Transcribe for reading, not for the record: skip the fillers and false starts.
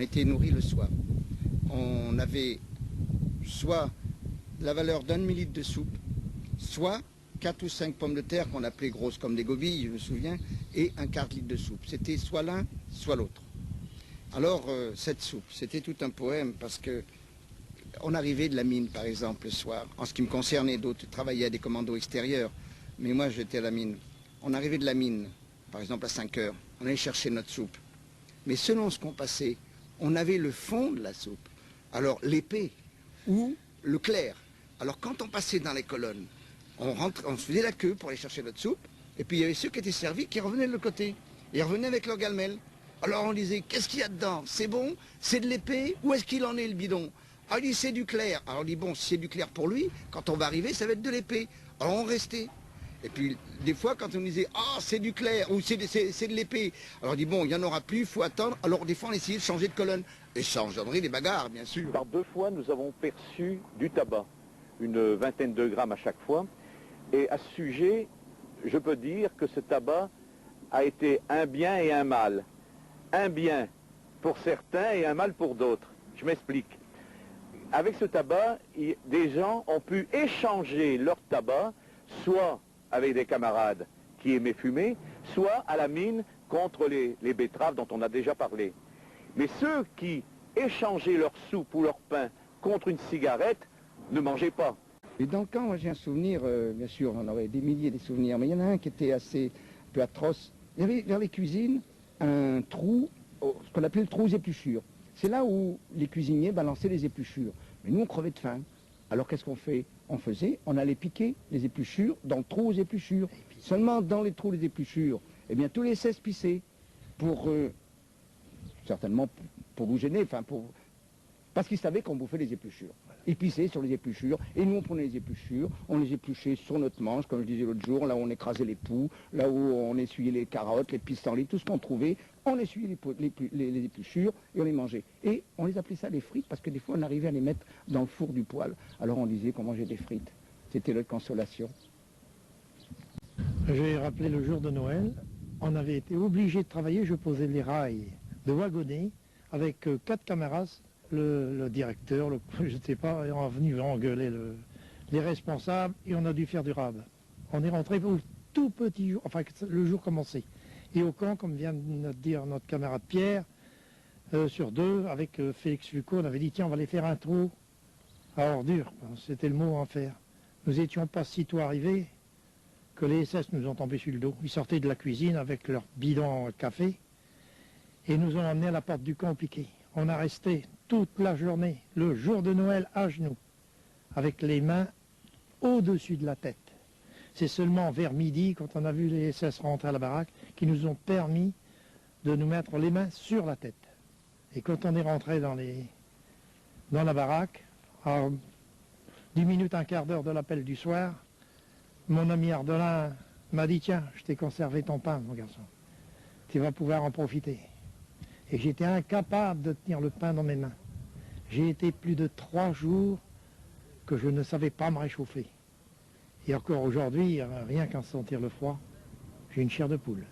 on était nourris le soir. On avait soit la valeur d'1 demi-litre de soupe, soit 4 ou 5 pommes de terre qu'on appelait grosses comme des gobilles, je me souviens, et un quart de litre de soupe. C'était soit l'un, soit l'autre. Alors, cette soupe, c'était tout un poème parce que on arrivait de la mine, par exemple, le soir. En ce qui me concernait, d'autres travaillaient à des commandos extérieurs, mais moi, j'étais à la mine. On arrivait de la mine, par exemple, à 5 heures. On allait chercher notre soupe. Mais selon ce qu'on passait, on avait le fond de la soupe. Alors, l'épais ou le clair. Alors, quand on passait dans les colonnes, on se faisait la queue pour aller chercher notre soupe, et puis il y avait ceux qui étaient servis qui revenaient de l'autre côté. Ils revenaient avec leur galmelle. Alors on disait, qu'est-ce qu'il y a dedans? C'est bon? C'est de l'épais? Où est-ce qu'il en est, le bidon? Ah, il dit, c'est du clair. Alors on dit, bon, si c'est du clair pour lui, quand on va arriver, ça va être de l'épais. Alors on restait. Et puis, des fois, quand on disait, ah, c'est du clair, ou c'est de l'épais, alors on dit, bon, il n'y en aura plus, il faut attendre. Alors des fois, on essayait de changer de colonne. Et ça engendrait des bagarres, bien sûr. Par 2 fois, nous avons perçu du tabac, une vingtaine de grammes à chaque fois. Et à ce sujet, je peux dire que ce tabac a été un bien et un mal. Un bien pour certains et un mal pour d'autres. Je m'explique. Avec ce tabac, des gens ont pu échanger leur tabac, soit avec des camarades qui aimaient fumer, soit à la mine contre les betteraves dont on a déjà parlé. Mais ceux qui échangeaient leur soupe ou leur pain contre une cigarette ne mangeaient pas. Et dans le camp, moi j'ai un souvenir, bien sûr, on aurait des milliers de souvenirs, mais il y en a un qui était assez un peu atroce. Il y avait vers les cuisines un trou, ce qu'on appelait le trou aux épluchures. C'est là où les cuisiniers balançaient les épluchures. Mais nous, on crevait de faim. Alors qu'est-ce qu'on fait? On allait piquer les épluchures dans le trou aux épluchures. Seulement dans les trous aux épluchures, eh bien tous les 16 pissaient pour, certainement pour vous gêner, parce qu'ils savaient qu'on bouffait les épluchures. Ils pissaient sur les épluchures, et nous on prenait les épluchures, on les épluchait sur notre manche, comme je disais l'autre jour, là où on écrasait les poux, là où on essuyait les carottes, les pissenlits, tout ce qu'on trouvait, on essuyait les épluchures et on les mangeait. Et on les appelait ça des frites, parce que des fois on arrivait à les mettre dans le four du poêle. Alors on disait qu'on mangeait des frites. C'était notre consolation. J'ai rappelé le jour de Noël, on avait été obligé de travailler, je posais les rails de wagonnet avec 4 camarades. Le directeur, je ne sais pas, est venu engueuler les responsables et on a dû faire du rab. On est rentré au tout petit jour, enfin le jour commençait. Et au camp, comme vient de dire notre camarade Pierre, sur 2, avec Félix Foucault, on avait dit tiens, on va aller faire un trou à ordures. C'était le mot à en faire. Nous étions pas si tôt arrivés que les SS nous ont tombé sur le dos. Ils sortaient de la cuisine avec leur bidon à café et nous ont emmenés à la porte du camp piqué. On a resté toute la journée, le jour de Noël, à genoux, avec les mains au-dessus de la tête. C'est seulement vers midi, quand on a vu les SS rentrer à la baraque, qu'ils nous ont permis de nous mettre les mains sur la tête. Et quand on est rentré dans la baraque, à 10 minutes, un quart d'heure de l'appel du soir, mon ami Ardelin m'a dit « Tiens, je t'ai conservé ton pain, mon garçon. Tu vas pouvoir en profiter. » Et j'étais incapable de tenir le pain dans mes mains. J'ai été plus de 3 jours que je ne savais pas me réchauffer. Et encore aujourd'hui, rien qu'à sentir le froid, j'ai une chair de poule.